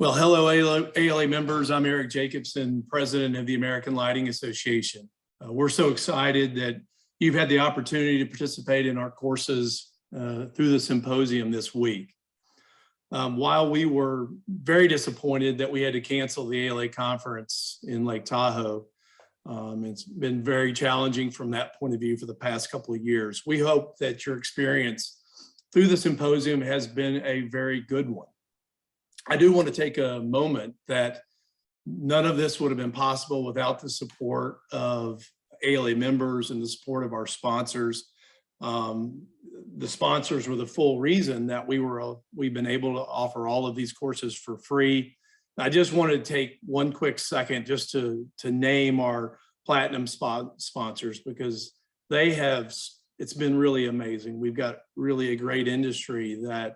Well, hello, ALA members. I'm Eric Jacobson, president of the American Lighting Association. We're so excited that you've had the opportunity to participate in our courses through the symposium this week. While we were very disappointed that we had to cancel the ALA conference in Lake Tahoe, it's been very challenging from that point of view for the past couple of years. We hope that your experience through the symposium has been a very good one. I do want to take a moment that none of this would have been possible without the support of ALA members and the support of our sponsors. The sponsors were the full reason that we've been able to offer all of these courses for free. I just wanted to take one quick second just to name our platinum sponsors, because it's been really amazing. We've got really a great industry that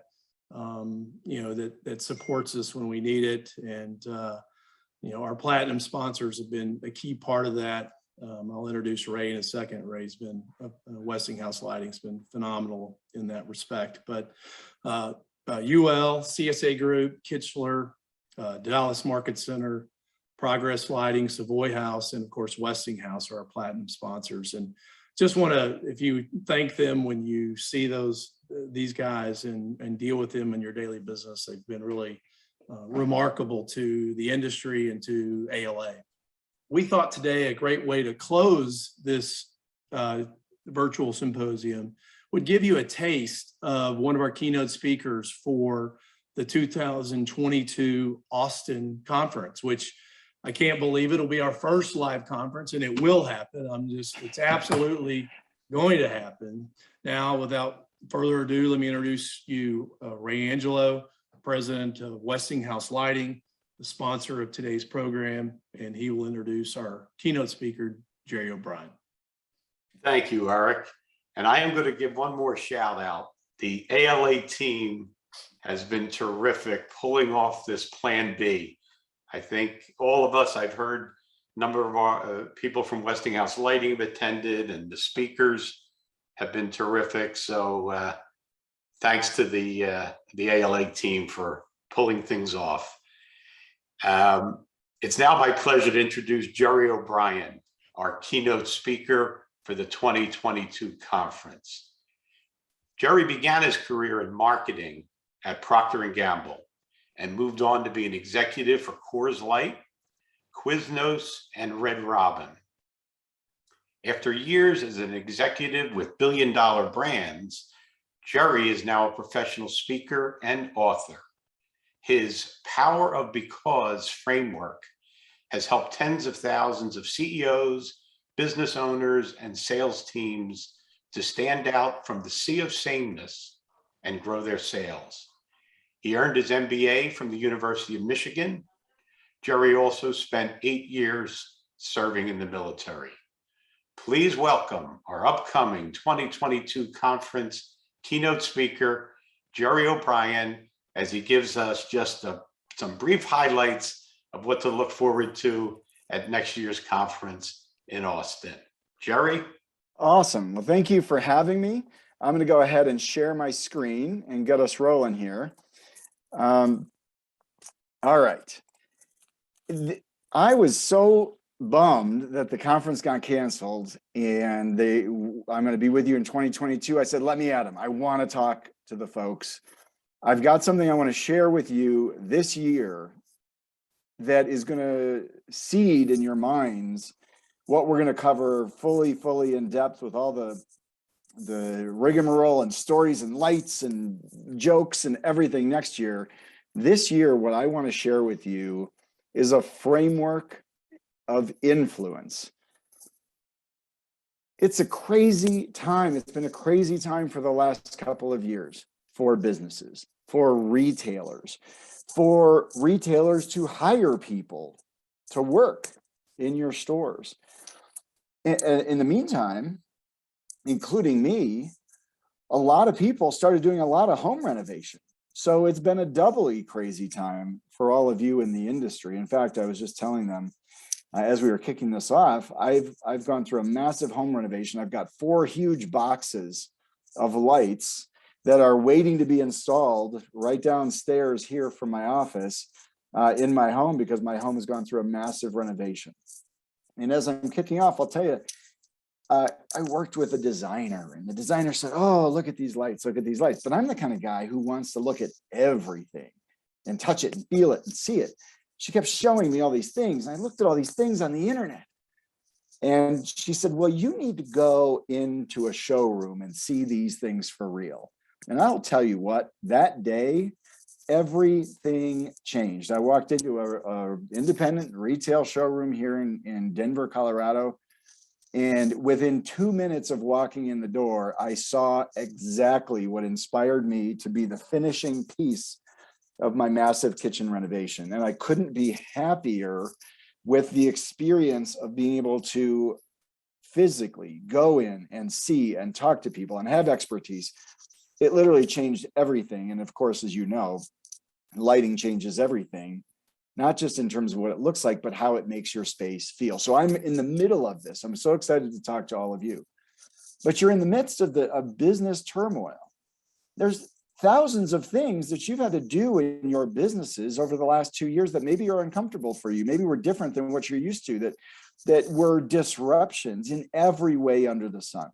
that supports us when we need it. And, our platinum sponsors have been a key part of that. I'll introduce Ray in a second. Ray's been, Westinghouse Lighting's been phenomenal in that respect. But UL, CSA Group, Kitchler, Dallas Market Center, Progress Lighting, Savoy House, and of course, Westinghouse are our platinum sponsors. And just want to, if you thank them when you see these guys and deal with them in your daily business, they've been really remarkable to the industry and to ALA. We thought today a great way to close this virtual symposium would give you a taste of one of our keynote speakers for the 2022 Austin conference, which I can't believe it'll be our first live conference, and it will happen. It's absolutely going to happen. Now, without further ado, let me introduce you Ray Angelo, president of Westinghouse Lighting, the sponsor of today's program, and he will introduce our keynote speaker, Gerry O'Brion. Thank you, Eric. And I am going to give one more shout out. The ALA team has been terrific pulling off this Plan B. I think all of us, I've heard a number of our people from Westinghouse Lighting have attended, and the speakers have been terrific. So thanks to the ALA team for pulling things off. It's now my pleasure to introduce Gerry O'Brion, our keynote speaker for the 2022 conference. Gerry began his career in marketing at Procter Gamble and moved on to be an executive for Coors Light, Quiznos, and Red Robin. After years as an executive with billion-dollar brands, Gerry is now a professional speaker and author. His Power of Because framework has helped tens of thousands of CEOs, business owners, and sales teams to stand out from the sea of sameness and grow their sales. He earned his MBA from the University of Michigan. Gerry also spent 8 years serving in the military. Please welcome our upcoming 2022 conference keynote speaker, Gerry O'Brion, as he gives us just some brief highlights of what to look forward to at next year's conference in Austin. Gerry? Awesome. Well, thank you for having me. I'm going to go ahead and share my screen and get us rolling here. All right. I was so bummed that the conference got canceled, and I'm going to be with you in 2022. I said, let me at them. I want to talk to the folks. I've got something I want to share with you this year that is going to seed in your minds what we're going to cover fully in depth with all the rigmarole and stories and lights and jokes and everything next year. This year, what I want to share with you is a framework of influence. It's a crazy time. It's been a crazy time for the last couple of years for businesses, for retailers to hire people to work in your stores. In the meantime, including me, a lot of people started doing a lot of home renovation. So it's been a doubly crazy time for all of you in the industry. In fact, I was just telling them as we were kicking this off, I've gone through a massive home renovation. I've got 4 huge boxes of lights that are waiting to be installed right downstairs here from my office. in my home because my home has gone through a massive renovation. And as I'm kicking off, I'll tell you, I worked with a designer, and the designer said, "Oh, look at these lights, look at these lights." But I'm the kind of guy who wants to look at everything and touch it and feel it and see it. She kept showing me all these things. And I looked at all these things on the internet. And she said, "Well, you need to go into a showroom and see these things for real." And I'll tell you what, that day, everything changed. I walked into a independent retail showroom here in Denver, Colorado. And within 2 minutes of walking in the door, I saw exactly what inspired me to be the finishing piece of my massive kitchen renovation. And I couldn't be happier with the experience of being able to physically go in and see and talk to people and have expertise. It literally changed everything. And of course, as you know, lighting changes everything, not just in terms of what it looks like, but how it makes your space feel. So I'm in the middle of this. I'm so excited to talk to all of you. But you're in the midst of business turmoil. There's thousands of things that you've had to do in your businesses over the last 2 years that maybe are uncomfortable for you, maybe were different than what you're used to, that were disruptions in every way under the sun.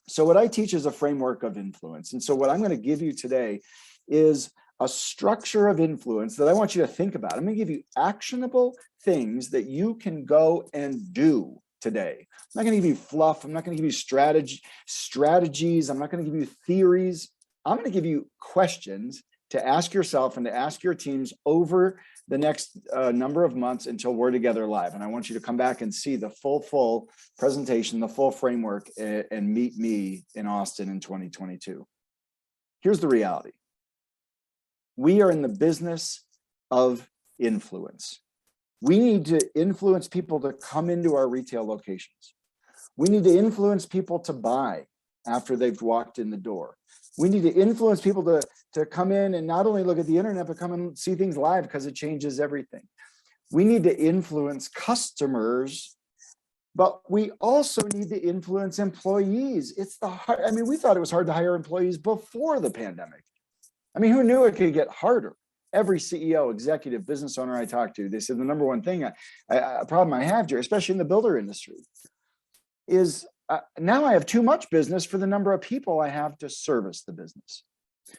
So what I teach is a framework of influence. And so what I'm going to give you today is a structure of influence that I want you to think about. I'm going to give you actionable things that you can go and do today. I'm not going to give you fluff. I'm not going to give you strategies. I'm not going to give you theories. I'm going to give you questions to ask yourself and to ask your teams over the next number of months until we're together live. And I want you to come back and see the full presentation, the full framework, and meet me in Austin in 2022. Here's the reality. We are in the business of influence. We need to influence people to come into our retail locations. We need to influence people to buy after they've walked in the door. We need to influence people to come in and not only look at the internet, but come and see things live because it changes everything. We need to influence customers, but we also need to influence employees. We thought it was hard to hire employees before the pandemic. I mean, who knew it could get harder? Every CEO, executive, business owner I talked to, they said the number one thing, a problem I have, Jerry, especially in the builder industry, is now I have too much business for the number of people I have to service the business.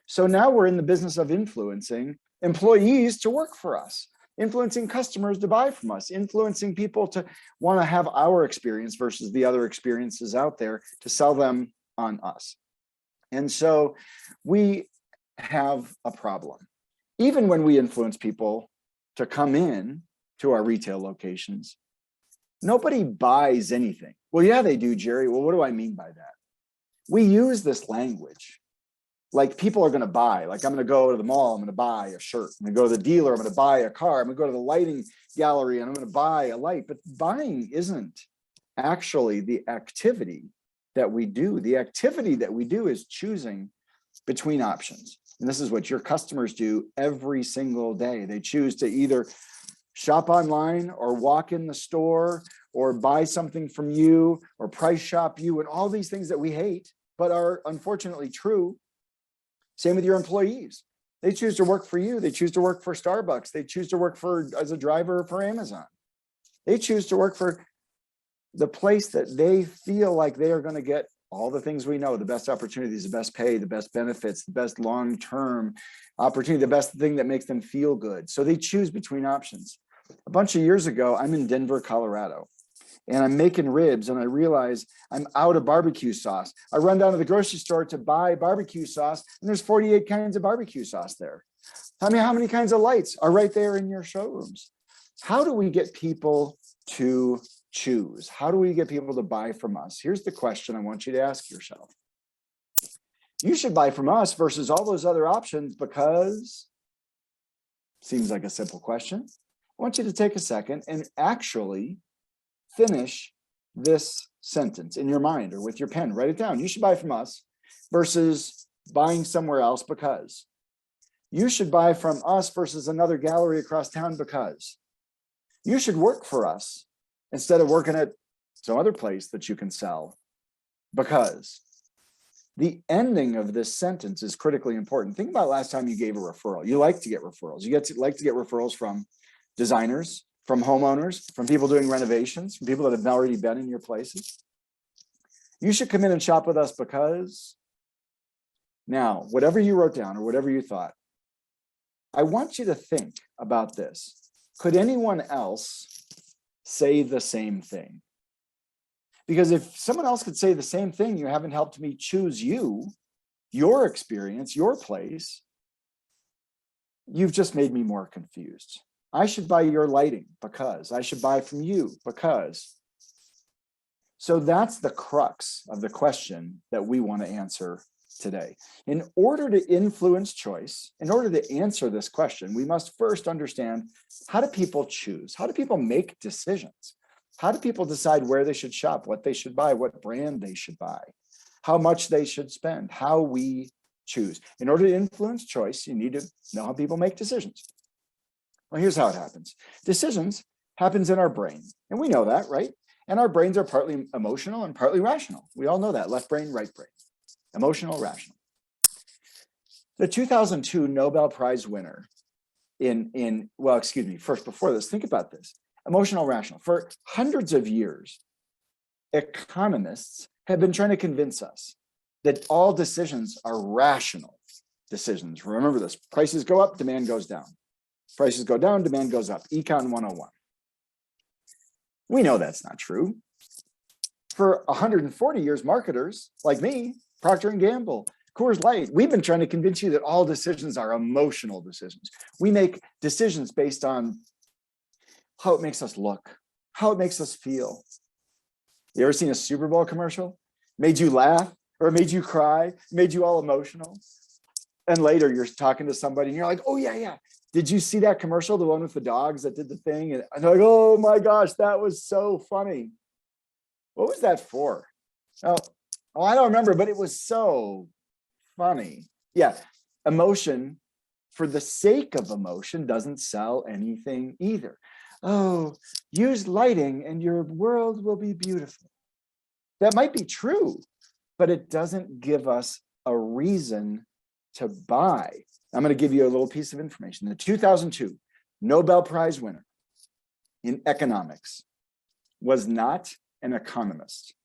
So now we're in the business of influencing employees to work for us, influencing customers to buy from us, influencing people to want to have our experience versus the other experiences out there to sell them on us. And so we have a problem. Even when we influence people to come in to our retail locations, nobody buys anything. Well, yeah, they do, Jerry. Well, what do I mean by that? We use this language like people are going to buy. Like, I'm going to go to the mall, I'm going to buy a shirt. I'm going to go to the dealer, I'm going to buy a car. I'm going to go to the lighting gallery and I'm going to buy a light. But buying isn't actually the activity that we do. The activity that we do is choosing between options. And this is what your customers do every single day. They choose to either shop online or walk in the store or buy something from you or price shop you and all these things that we hate, but are unfortunately true. Same with your employees. They choose to work for you. They choose to work for Starbucks. They choose to work as a driver for Amazon. They choose to work for the place that they feel like they are going to get all the things we know, the best opportunities, the best pay, the best benefits, the best long-term opportunity, the best thing that makes them feel good. So they choose between options. A bunch of years ago, I'm in Denver, Colorado, and I'm making ribs and I realize I'm out of barbecue sauce. I run down to the grocery store to buy barbecue sauce and there's 48 kinds of barbecue sauce there. Tell me how many kinds of lights are right there in your showrooms. How do we get people to choose? How do we get people to buy from us? Here's the question I want you to ask yourself. You should buy from us versus all those other options because, seems like a simple question. I want you to take a second and actually finish this sentence in your mind or with your pen. Write it down. You should buy from us versus buying somewhere else because. You should buy from us versus another gallery across town because. You should work for us instead of working at some other place that you can sell because. The ending of this sentence is critically important. Think about last time you gave a referral. You like to get referrals. Like to get referrals from designers, from homeowners, from people doing renovations, from people that have already been in your places. You should come in and shop with us because. Now, whatever you wrote down or whatever you thought, I want you to think about this. Could anyone else say the same thing? Because if someone else could say the same thing, you haven't helped me choose you, your experience, your place. You've just made me more confused. I should buy your lighting because. I should buy from you because. So that's the crux of the question that we want to answer today. In order to influence choice, in order to answer this question, we must first understand, how do people choose? How do people make decisions? How do people decide where they should shop, what they should buy, what brand they should buy, how much they should spend, how we choose? In order to influence choice, you need to know how people make decisions. Well, here's how it happens. Decisions happens in our brain, and we know that, right? And our brains are partly emotional and partly rational. We all know that, left brain, right brain, emotional, rational. The 2002 Nobel Prize winner first, before this, think about this. Emotional, rational. For hundreds of years, economists have been trying to convince us that all decisions are rational decisions. Remember this, prices go up, demand goes down. Prices go down, demand goes up. Econ 101. We know that's not true. For 140 years, marketers like me, Procter Gamble, Coors Light, we've been trying to convince you that all decisions are emotional decisions. We make decisions based on how it makes us look, how it makes us feel. You ever seen a Super Bowl commercial? Made you laugh or made you cry, made you all emotional? And later you're talking to somebody and you're like, oh yeah. Did you see that commercial, the one with the dogs that did the thing? And they're like, oh my gosh, that was so funny. What was that for? Oh, I don't remember, but it was so funny. Yeah, emotion for the sake of emotion doesn't sell anything either. Oh, use lighting and your world will be beautiful. That might be true, but it doesn't give us a reason to buy. I'm going to give you a little piece of information. The 2002 Nobel Prize winner in economics was not an economist.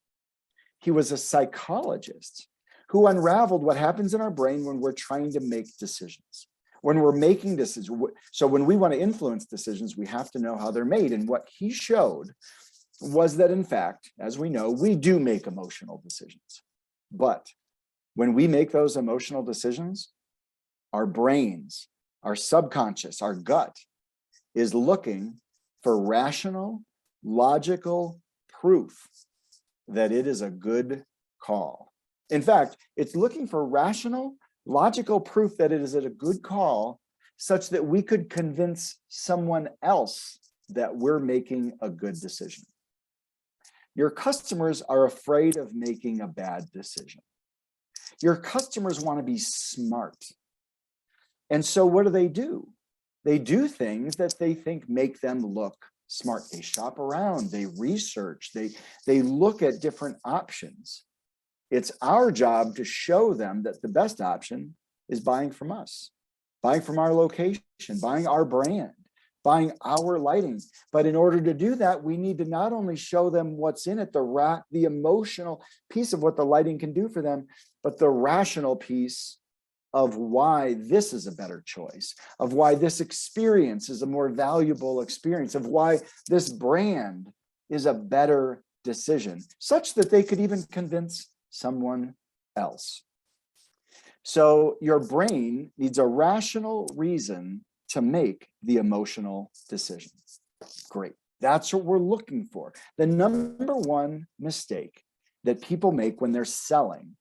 He was a psychologist who unraveled what happens in our brain when we're trying to make decisions. When we're making decisions, so when we want to influence decisions, we have to know how they're made. And what he showed was that, in fact, as we know, we do make emotional decisions. But when we make those emotional decisions, our brains, our subconscious, our gut is looking for rational, logical proof that it is a good call. In fact, it's looking for rational, logical proof that it is a good call such that we could convince someone else that we're making a good decision. Your customers are afraid of making a bad decision. Your customers want to be smart. And so what do? They do things that they think make them look smart. They shop around, they research, they look at different options. It's our job to show them that the best option is buying from us, buying from our location, buying our brand, buying our lighting. But in order to do that, we need to not only show them what's in it, the emotional piece of what the lighting can do for them, but the rational piece of why this is a better choice, of why this experience is a more valuable experience, of why this brand is a better decision, such that they could even convince someone else. So your brain needs a rational reason to make the emotional decision. Great. That's what we're looking for. The number one mistake that people make when they're selling,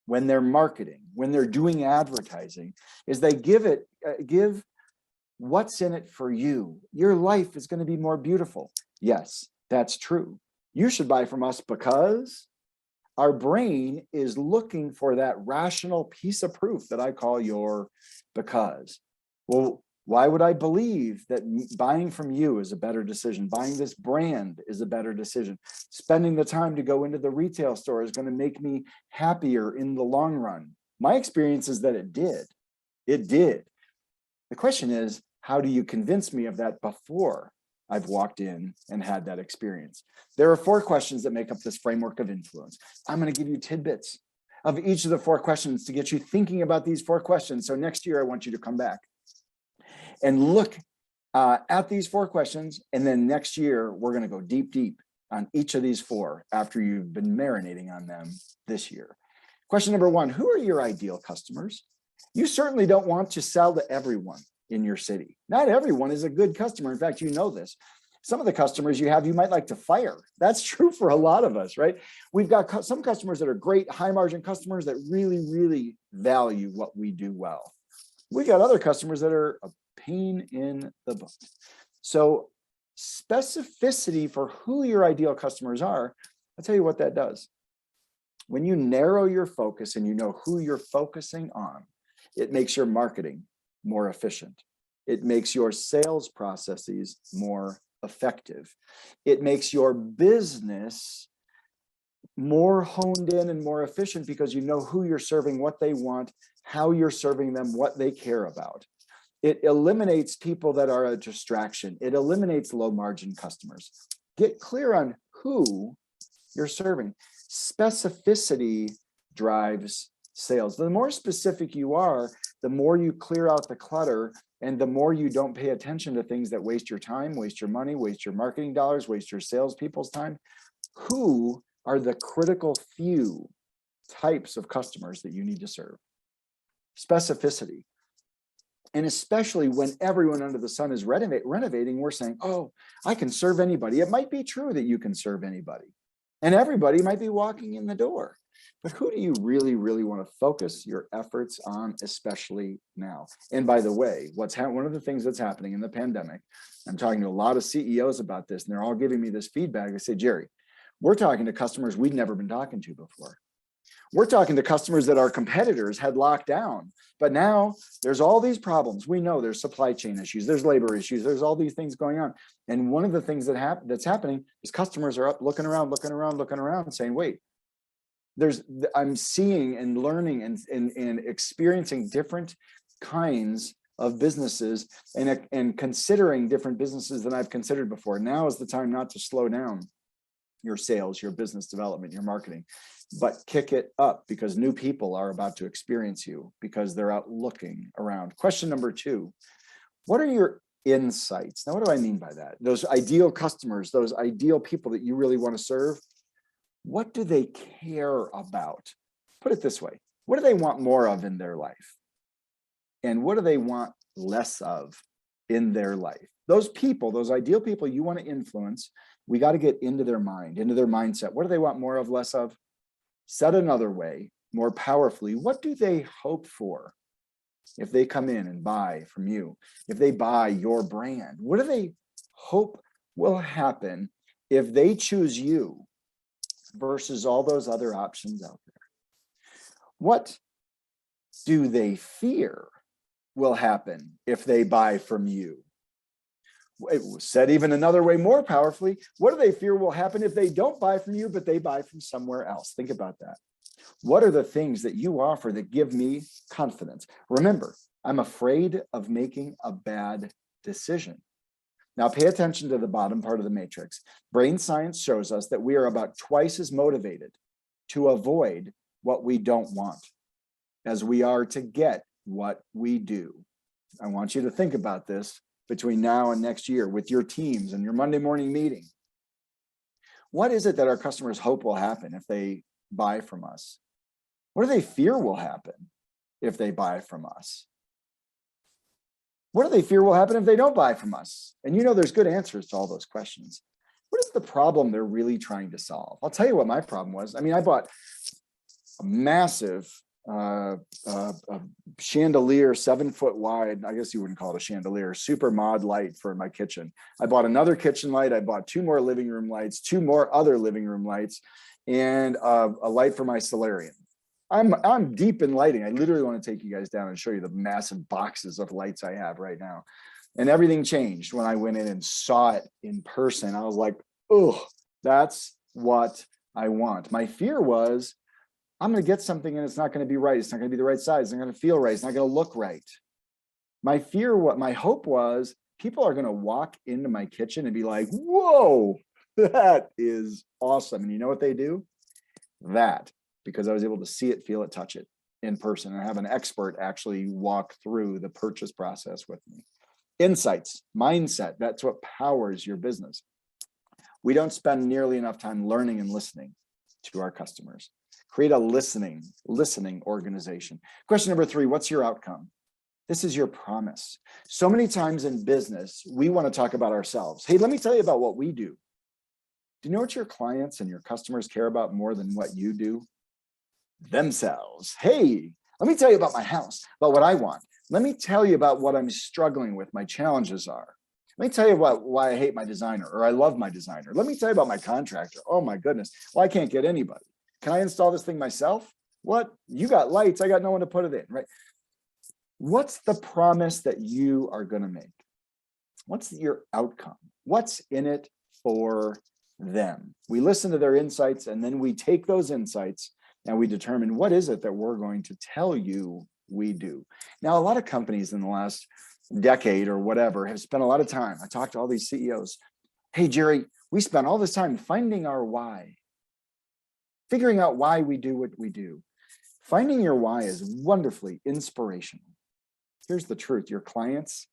when they're marketing, when they're doing advertising, is they give what's in it for you. Your life is going to be more beautiful. Yes, that's true. You should buy from us because our brain is looking for that rational piece of proof that I call your because. Well, Why would I believe that buying from you is a better decision? Buying this brand is a better decision. Spending the time to go into the retail store is going to make me happier in the long run. My experience is that it did. It did. The question is, how do you convince me of that before I've walked in and had that experience? There are 4 questions that make up this framework of influence. I'm going to give you tidbits of each of the 4 questions to get you thinking about these 4 questions. So next year, I want you to come back and look at these 4 questions. And then next year, we're going to go deep on each of these 4 after you've been marinating on them this year. Question number 1, who are your ideal customers? You certainly don't want to sell to everyone in your city. Not everyone is a good customer. In fact, you know this. Some of the customers you have, you might like to fire. That's true for a lot of us, right? We've got some customers that are great, high margin customers that really, really value what we do well. We got other customers that are a pain in the butt. So specificity for who your ideal customers are, I'll tell you what that does. When you narrow your focus and you know who you're focusing on, it makes your marketing more efficient. It makes your sales processes more effective. It makes your business more honed in and more efficient because you know who you're serving, what they want, how you're serving them, what they care about. It eliminates people that are a distraction. It eliminates low margin customers. Get clear on who you're serving. Specificity drives sales. The more specific you are, the more you clear out the clutter, and the more you don't pay attention to things that waste your time, waste your money, waste your marketing dollars, waste your salespeople's time. Who are the critical few types of customers that you need to serve? Specificity. And especially when everyone under the sun is renovating, we're saying, oh, I can serve anybody. It might be true that you can serve anybody, and everybody might be walking in the door. But who do you really, really want to focus your efforts on, especially now? And by the way, one of the things that's happening in the pandemic, I'm talking to a lot of CEOs about this, and they're all giving me this feedback. They say, Gerry, we're talking to customers we've never been talking to before. We're talking to customers that our competitors had locked down, but now there's all these problems. We know there's supply chain issues, there's labor issues, there's all these things going on. And one of the things that's happening is customers are up looking around saying, wait, I'm seeing and learning and experiencing different kinds of businesses and considering different businesses than I've considered before. Now is the time not to slow down your sales, your business development, your marketing, but kick it up because new people are about to experience you because they're out looking around. Question number 2, what are your insights? Now, what do I mean by that? Those ideal customers, those ideal people that you really want to serve, what do they care about? Put it this way, what do they want more of in their life? And what do they want less of in their life? Those people, those ideal people you want to influence, we got to get into their mind, into their mindset. What do they want more of, less of? Said another way, more powerfully, what do they hope for if they come in and buy from you? If they buy your brand, what do they hope will happen if they choose you versus all those other options out there? What do they fear will happen if they buy from you? It was said even another way, more powerfully, what do they fear will happen if they don't buy from you, but they buy from somewhere else? Think about that. What are the things that you offer that give me confidence? Remember, I'm afraid of making a bad decision. Now pay attention to the bottom part of the matrix. Brain science shows us that we are about twice as motivated to avoid what we don't want as we are to get what we do. I want you to think about this between now and next year with your teams and your Monday morning meeting. What is it that our customers hope will happen if they buy from us? What do they fear will happen if they buy from us? What do they fear will happen if they don't buy from us? And you know there's good answers to all those questions. What is the problem they're really trying to solve? I'll tell you what my problem was. I mean, I bought a massive chandelier, 7 foot wide. I guess you wouldn't call it a chandelier, super mod light for my kitchen. I bought another kitchen light. I bought 2 more living room lights, 2 more other living room lights, and a light for my solarium. I'm deep in lighting. I literally want to take you guys down and show you the massive boxes of lights I have right now. And everything changed when I went in and saw it in person. I was like, oh, that's what I want. My fear was, I'm going to get something and it's not going to be right. It's not going to be the right size. It's not going to feel right. It's not going to look right. My fear, what my hope was, people are going to walk into my kitchen and be like, whoa, that is awesome. And you know what they do? That, because I was able to see it, feel it, touch it in person, and have an expert actually walk through the purchase process with me. Insights, mindset, that's what powers your business. We don't spend nearly enough time learning and listening to our customers. Create a listening organization. Question number 3, what's your outcome? This is your promise. So many times in business, we want to talk about ourselves. Hey, let me tell you about what we do. Do you know what your clients and your customers care about more than what you do? Themselves. Hey, let me tell you about my house, about what I want. Let me tell you about what I'm struggling with, my challenges are. Let me tell you about why I hate my designer, or I love my designer. Let me tell you about my contractor. Oh my goodness. Well, I can't get anybody. Can I install this thing myself? What? You got lights. I got no one to put it in, right? What's the promise that you are going to make? What's your outcome? What's in it for them? We listen to their insights, and then we take those insights and we determine what is it that we're going to tell you we do. Now, a lot of companies in the last decade or whatever have spent a lot of time. I talked to all these CEOs. Hey, Gerry, we spent all this time finding our why, figuring out why we do what we do. Finding your why is wonderfully inspirational. Here's the truth. Your clients,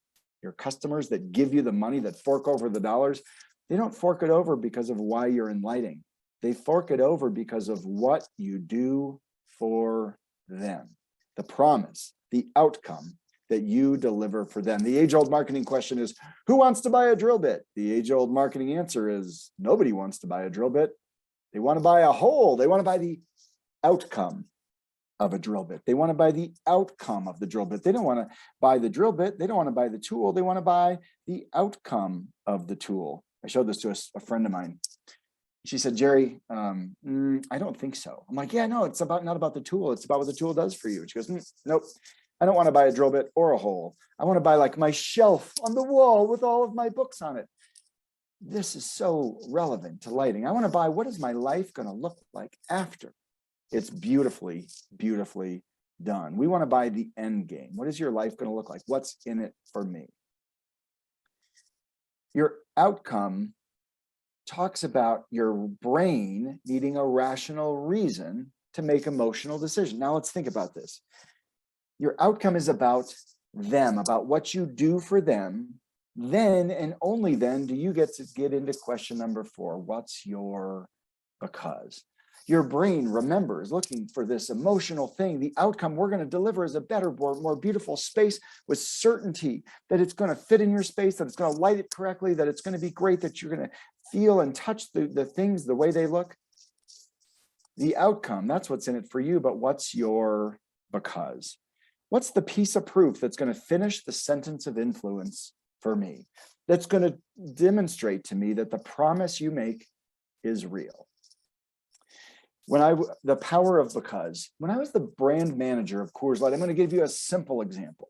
your customers that give you the money, that fork over the dollars, they don't fork it over because of why you're in lighting. They fork it over because of what you do for them. The promise, the outcome that you deliver for them. The age-old marketing question is, who wants to buy a drill bit? The age-old marketing answer is, nobody wants to buy a drill bit. They want to buy a hole. They want to buy the outcome of a drill bit. They want to buy the outcome of the drill bit. They don't want to buy the drill bit. They don't want to buy the tool. They want to buy the outcome of the tool. I showed this to a friend of mine. She said, Gerry, I don't think so. I'm like, yeah, no, it's not about the tool. It's about what the tool does for you. She goes, nope, I don't want to buy a drill bit or a hole. I want to buy like my shelf on the wall with all of my books on it. This is so relevant to lighting. I want to buy, what is my life going to look like after? It's beautifully, beautifully done. We want to buy the end game. What is your life going to look like? What's in it for me? Your outcome talks about your brain needing a rational reason to make emotional decisions. Now let's think about this. Your outcome is about them, about what you do for them. Then and only then do you get to get into question number 4. What's your because? Your brain remembers looking for this emotional thing. The outcome we're going to deliver is a better, more beautiful space with certainty that it's going to fit in your space, that it's going to light it correctly, that it's going to be great, that you're going to feel and touch the things the way they look. The outcome, that's what's in it for you, but what's your because? What's the piece of proof that's going to finish the sentence of influence for me? That's going to demonstrate to me that the promise you make is real. The power of because, when I was the brand manager of Coors Light, I'm going to give you a simple example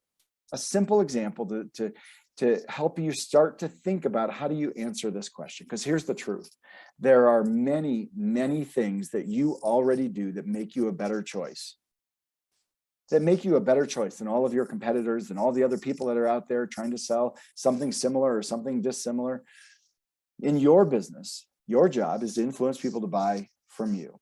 to help you start to think about how do you answer this question. Because here's the truth. There are many, many things that you already do that make you a better choice. That make you a better choice than all of your competitors and all the other people that are out there trying to sell something similar or something dissimilar. In your business, your job is to influence people to buy from you.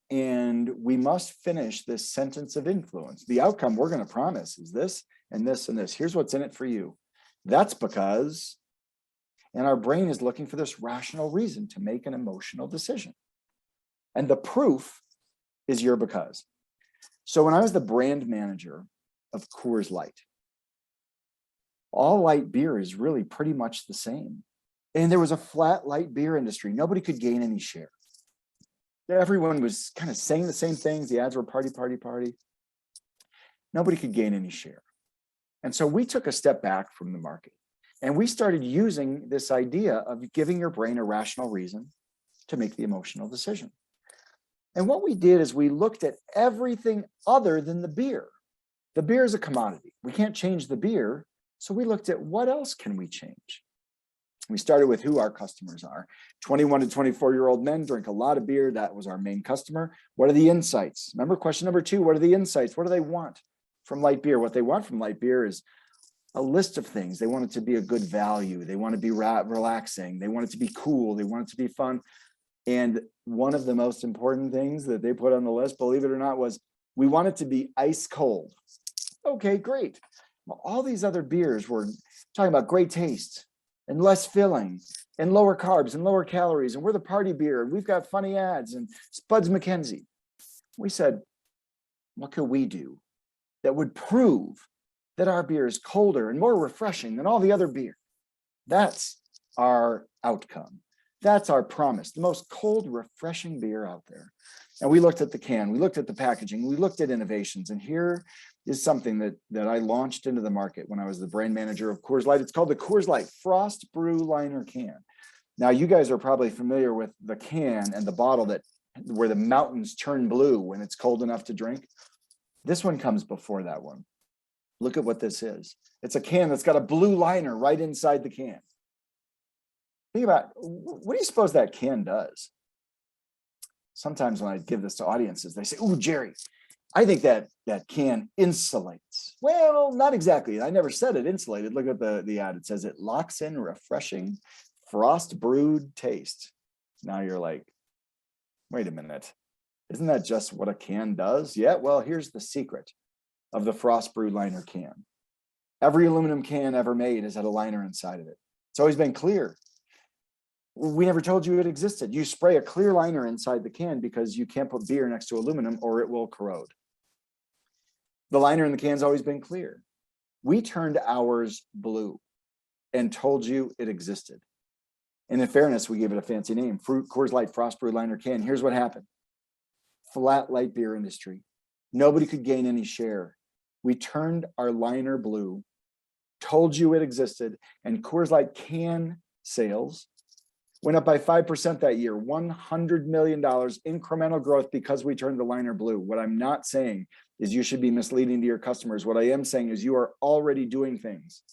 And we must finish this sentence of influence. The outcome we're going to promise is this and this and this. Here's what's in it for you. That's because, and our brain is looking for this rational reason to make an emotional decision. And the proof is your because. So when I was the brand manager of Coors Light, all light beer is really pretty much the same. And there was a flat light beer industry. Nobody could gain any share. Everyone was kind of saying the same things. The ads were party, party, party. Nobody could gain any share. And so we took a step back from the market and we started using this idea of giving your brain a rational reason to make the emotional decision. And what we did is we looked at everything other than the beer. The beer is a commodity. We can't change the beer. So we looked at what else can we change? We started with who our customers are. 21 to 24-year-old men drink a lot of beer. That was our main customer. What are the insights? Remember question number 2, what are the insights? What do they want from light beer? What they want from light beer is a list of things. They want it to be a good value. They want to be relaxing. They want it to be cool. They want it to be fun. And one of the most important things that they put on the list, believe it or not, was we want it to be ice cold. Okay, great. Well, all these other beers were talking about great taste and less filling and lower carbs and lower calories. And we're the party beer. And we've got funny ads and Spuds McKenzie. We said, what could we do that would prove that our beer is colder and more refreshing than all the other beer? That's our outcome. That's our promise, the most cold, refreshing beer out there. And we looked at the can, we looked at the packaging, we looked at innovations. And here is something that I launched into the market when I was the brand manager of Coors Light. It's called the Coors Light Frost Brew Liner Can. Now, you guys are probably familiar with the can and the bottle where the mountains turn blue when it's cold enough to drink. This one comes before that one. Look at what this is. It's a can that's got a blue liner right inside the can. Think about, what do you suppose that can does? Sometimes when I give this to audiences, they say, "Ooh, Gerry, I think that can insulates." Well, not exactly. I never said it insulated. Look at the ad. It says it locks in refreshing, frost brewed taste. Now you're like, wait a minute. Isn't that just what a can does? Yeah, well, here's the secret of the frost brew liner can. Every aluminum can ever made has had a liner inside of it. It's always been clear. We never told you it existed. You spray a clear liner inside the can because you can't put beer next to aluminum or it will corrode. The liner in the can's always been clear. We turned ours blue and told you it existed. And in fairness, we gave it a fancy name, Coors Light Frost Brew Liner Can. Here's what happened. Flat light beer industry. Nobody could gain any share. We turned our liner blue, told you it existed, and Coors Light can sales went up by 5% that year, $100 million incremental growth because we turned the liner blue. What I'm not saying is you should be misleading to your customers. What I am saying is you are already doing things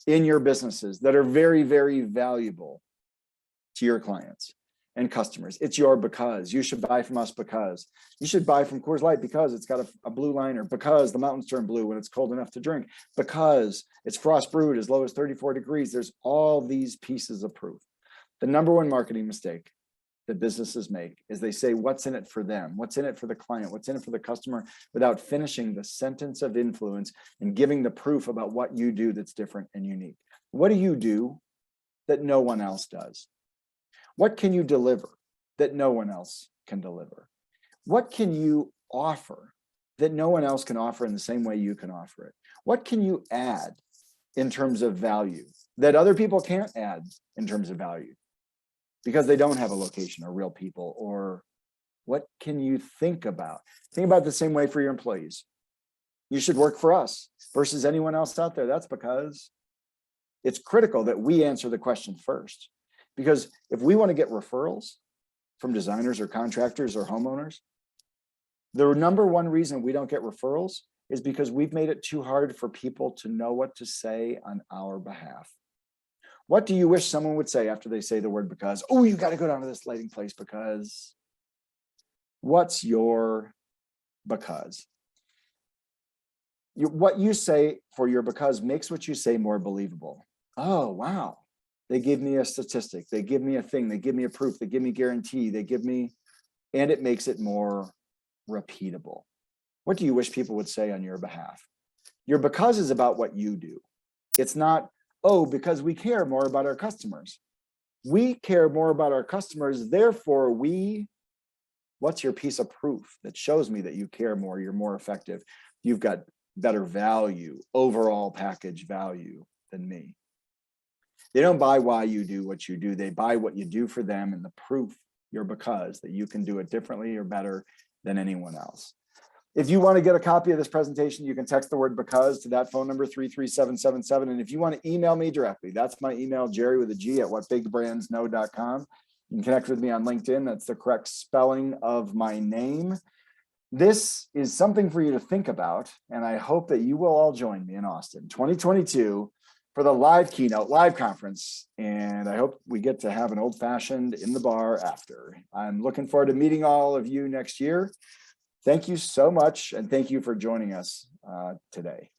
in your businesses that are very, very valuable to your clients and customers. It's your because. You should buy from us because. You should buy from Coors Light because it's got a blue liner, because the mountains turn blue when it's cold enough to drink, because it's frost brewed as low as 34 degrees. There's all these pieces of proof. The number one marketing mistake that businesses make is they say, what's in it for them? What's in it for the client? What's in it for the customer? Without finishing the sentence of influence and giving the proof about what you do that's different and unique. What do you do that no one else does? What can you deliver that no one else can deliver? What can you offer that no one else can offer in the same way you can offer it? What can you add in terms of value that other people can't add in terms of value? Because they don't have a location or real people? Or what can you think about? Think about it the same way for your employees. You should work for us versus anyone else out there. That's because it's critical that we answer the question first. Because if we want to get referrals from designers or contractors or homeowners, the number one reason we don't get referrals is because we've made it too hard for people to know what to say on our behalf. What do you wish someone would say after they say the word because? Oh, you got to go down to this lighting place because. What's your because? What you say for your because makes what you say more believable. Oh, wow. They give me a statistic. They give me a thing. They give me a proof. They give me guarantee. They give me, and it makes it more repeatable. What do you wish people would say on your behalf? Your because is about what you do. It's not, oh, because we care more about our customers. We care more about our customers, therefore what's your piece of proof that shows me that you care more, you're more effective, you've got better value, overall package value than me. They don't buy why you do what you do, they buy what you do for them and the proof, your because, that you can do it differently or better than anyone else. If you want to get a copy of this presentation, you can text the word because to that phone number 33777. And if you want to email me directly, that's my email, Gerry with a G at whatbigbrandsknow.com. You can connect with me on LinkedIn. That's the correct spelling of my name. This is something for you to think about, and I hope that you will all join me in Austin 2022 for the live keynote, live conference, and I hope we get to have an old-fashioned in the bar after. I'm looking forward to meeting all of you next year. Thank you so much, and thank you for joining us today.